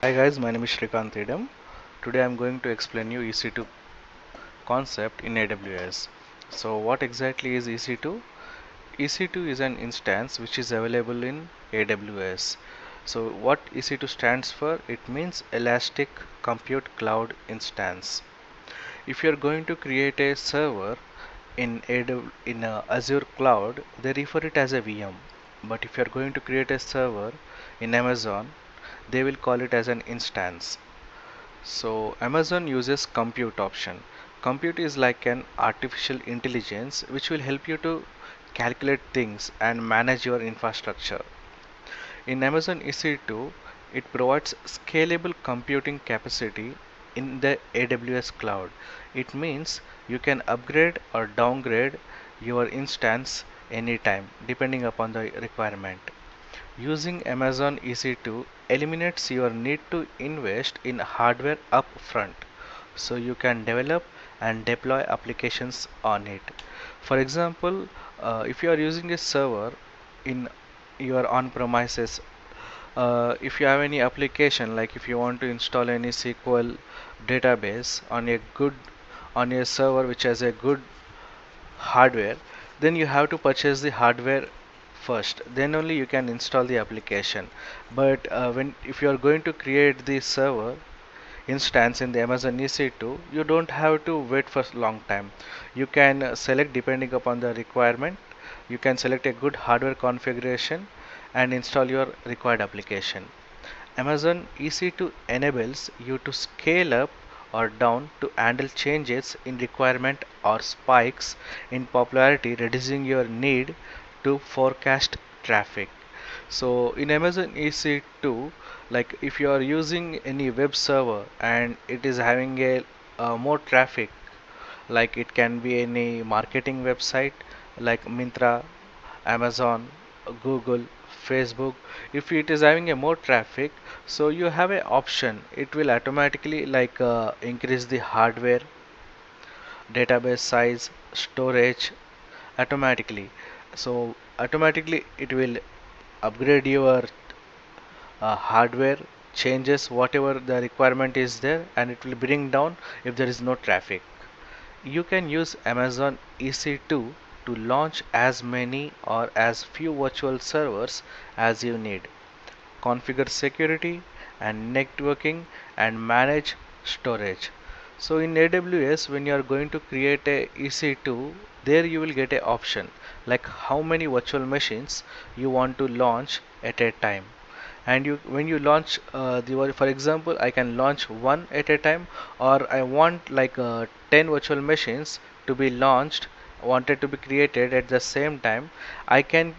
Hi guys, my name is Shrikant Idam. Today I'm going to explain you EC2 concept in AWS. So what exactly is EC2? EC2 is an instance which is available in AWS. So what EC2 stands for? It means Elastic Compute Cloud Instance. If you're going to create a server in Azure Cloud, they refer it as a VM. But if you're going to create a server in Amazon, they will call it as an instance. So Amazon uses compute option. Compute is like an artificial intelligence which will help you to calculate things and manage your infrastructure. In Amazon EC2, it provides scalable computing capacity in the AWS cloud. It means you can upgrade or downgrade your instance anytime depending upon the requirement. Using Amazon EC2 eliminates your need to invest in hardware upfront, so you can develop and deploy applications on it. For example, if you are using a server in your on-premises, if you have any application, like if you want to install any SQL database on a server which has a good hardware, then you have to purchase the hardware first, then only you can install the application. But when if you are going to create the server instance in the Amazon EC2, you don't have to wait for a long time. You can select depending upon the requirement. You can select a good hardware configuration and install your required application. Amazon EC2 enables you to scale up or down to handle changes in requirement or spikes in popularity, reducing your need to forecast traffic. So in Amazon EC2, like if you are using any web server and it is having a more traffic, like it can be any marketing website like Myntra, Amazon, Google, Facebook. If it is having a more traffic, so you have a option, it will automatically increase the hardware, database size, storage automatically. So automatically it will upgrade your hardware, changes whatever the requirement is there, and it will bring down if there is no traffic. You can use Amazon EC2 to launch as many or as few virtual servers as you need, configure security and networking, and manage storage. So in AWS, when you are going to create a EC2, there you will get a option like how many virtual machines you want to launch at a time. And you when you launch for example, I can launch one at a time, or I want 10 virtual machines to be launched, wanted to be created at the same time. I can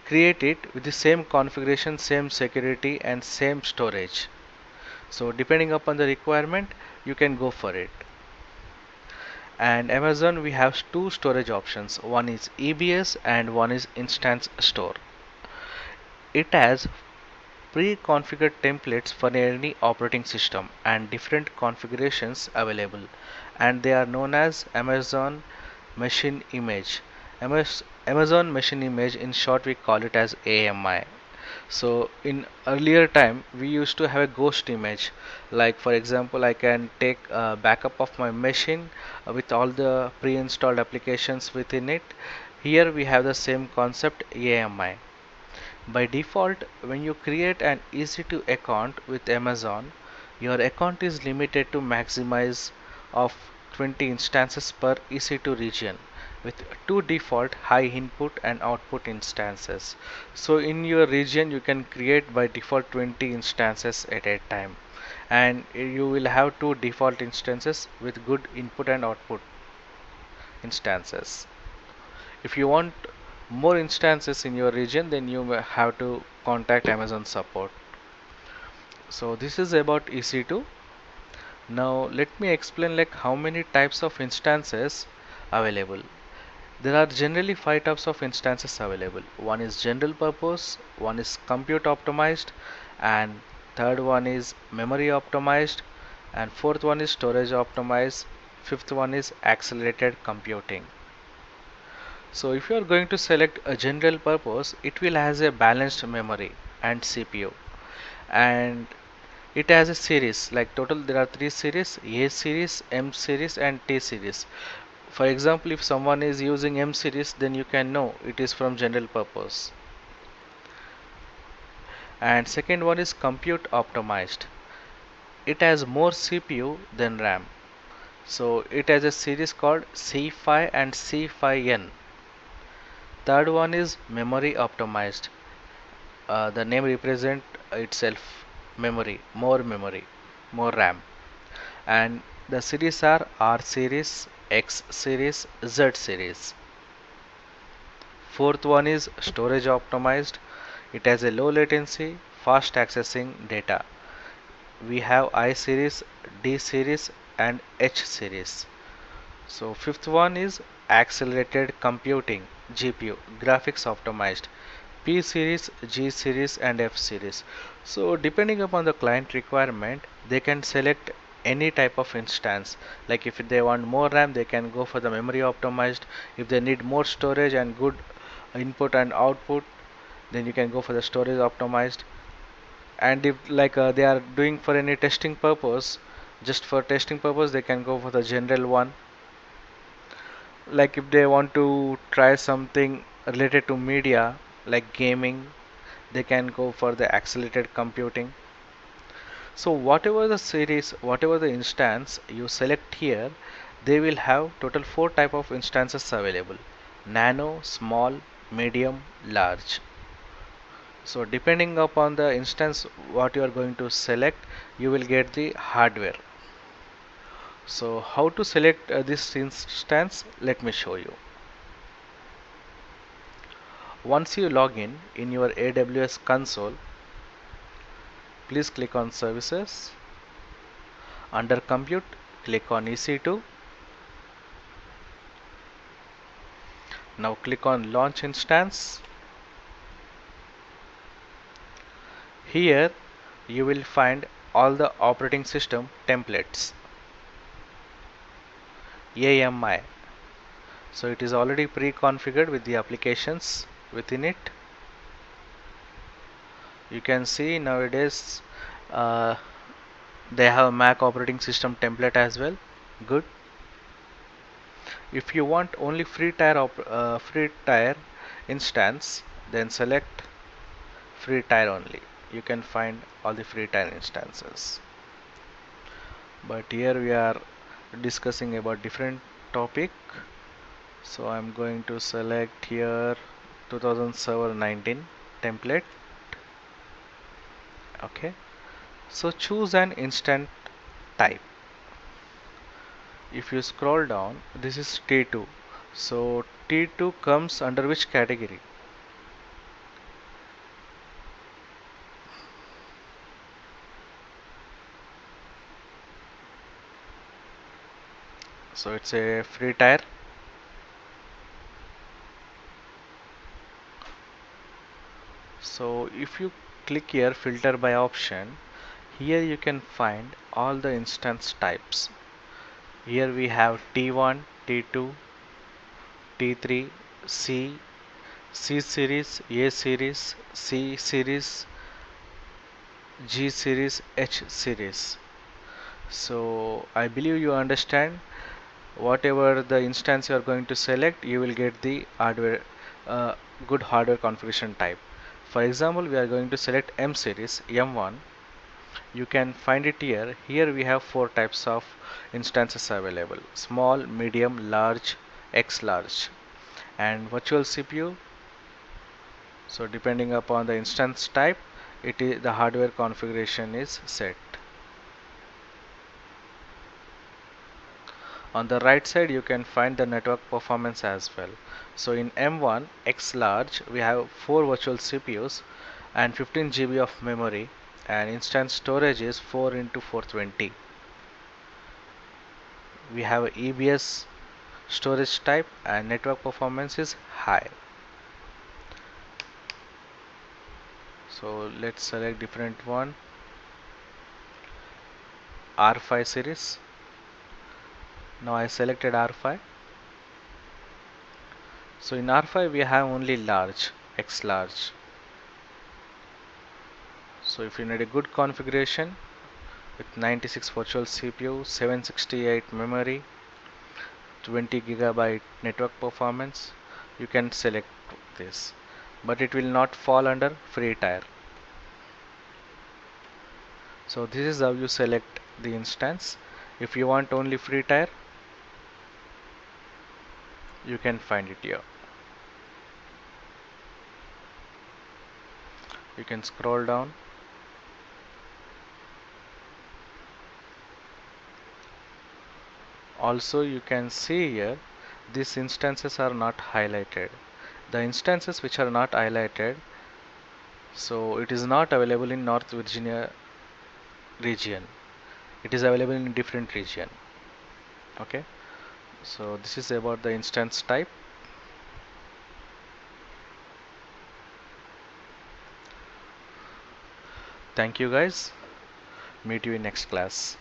create it with the same configuration, same security, and same storage. So depending upon the requirement, you can go for it. And Amazon, we have two storage options, one is EBS and one is instance store. It has pre-configured templates for any operating system and different configurations available, and they are known as Amazon Machine Image. Amazon Machine Image, in short we call it as AMI. So in earlier time we used to have a ghost image, like for example I can take a backup of my machine with all the pre-installed applications within it. Here we have the same concept, AMI. By default, when you create an EC2 account with Amazon, your account is limited to maximize of 20 instances per EC2 region, with two default high input and output instances. So in your region you can create by default 20 instances at a time, and you will have two default instances with good input and output instances. If you want more instances in your region, then you may have to contact Amazon support. So this is about EC2. Now let me explain like how many types of instances available. There are generally five types of instances available. One is general purpose, one is compute optimized, and third one is memory optimized, and fourth one is storage optimized, fifth one is accelerated computing. So if you are going to select a general purpose, it will has a balanced memory and CPU, and It has a series, like total there are three series: A series, M series and T series. For example, if someone is using M series, then you can know it is from general purpose. And second one is compute optimized. It has more CPU than RAM. So it has a series called C5 and C5N. Third one is memory optimized. The name represent itself memory, more RAM. And the series are R series, X series, Z series. Fourth one is storage optimized. It has a low latency, fast accessing data. We have I series, D series and H series. So fifth one is accelerated computing, GPU, graphics optimized, P series, G series and F series. So depending upon the client requirement, they can select any type of instance. Like if they want more RAM, they can go for the memory optimized. If they need more storage and good input and output, then you can go for the storage optimized. And if they are doing for any testing purpose, just for testing purpose, they can go for the general one. Like if they want to try something related to media like gaming, they can go for the accelerated computing. So whatever the series, whatever the instance you select here, they will have total four type of instances available: nano, small, medium, large. So depending upon the instance what you are going to select, you will get the hardware. So how to select this instance, let me show you. Once you log in your AWS console, please click on services. Under compute, click on EC2. Now click on launch instance. Here you will find all the operating system templates. AMI. So it is already pre-configured with the applications within it. You can see nowadays uh, they have Mac operating system template as well. Good. If you want only free tier instance, then select free tier only. You can find all the free tier instances. But here we are discussing about different topic. So I'm going to select here 2000 server 19 template. Okay. So choose an instant type. If you scroll down, this is T2. So T2 comes under which category? So it's a free tier. So if you click here filter by option, here you can find all the instance types. Here we have T1, T2, T3, C, C series, A series, C series, G series, H series. So I believe you understand. Whatever the instance you are going to select, you will get the hardware, good hardware configuration type. For example, we are going to select M series, M1. You can find it here. Here we have four types of instances available: small, medium, large, X large, and virtual CPU. So depending upon the instance type, it is the hardware configuration is set. On the right side you can find the network performance as well. So in M1 X large we have 4 virtual CPUs and 15 GB of memory, and instance storage is 4 into 420. We have a EBS storage type and network performance is high. So let's select different one. R5 series. Now I selected R5. So in R5 we have only large, X large. So if you need a good configuration, with 96 virtual CPU, 768 memory, 20 gigabyte network performance. You can select this, but it will not fall under free tier. So this is how you select the instance. If you want only free tier, you can find it here. You can scroll down. Also, you can see here these instances are not highlighted. The instances which are not highlighted, so it is not available in North Virginia region. It is available in different region. Okay, so this is about the instance type. Thank you guys. Meet you in next class.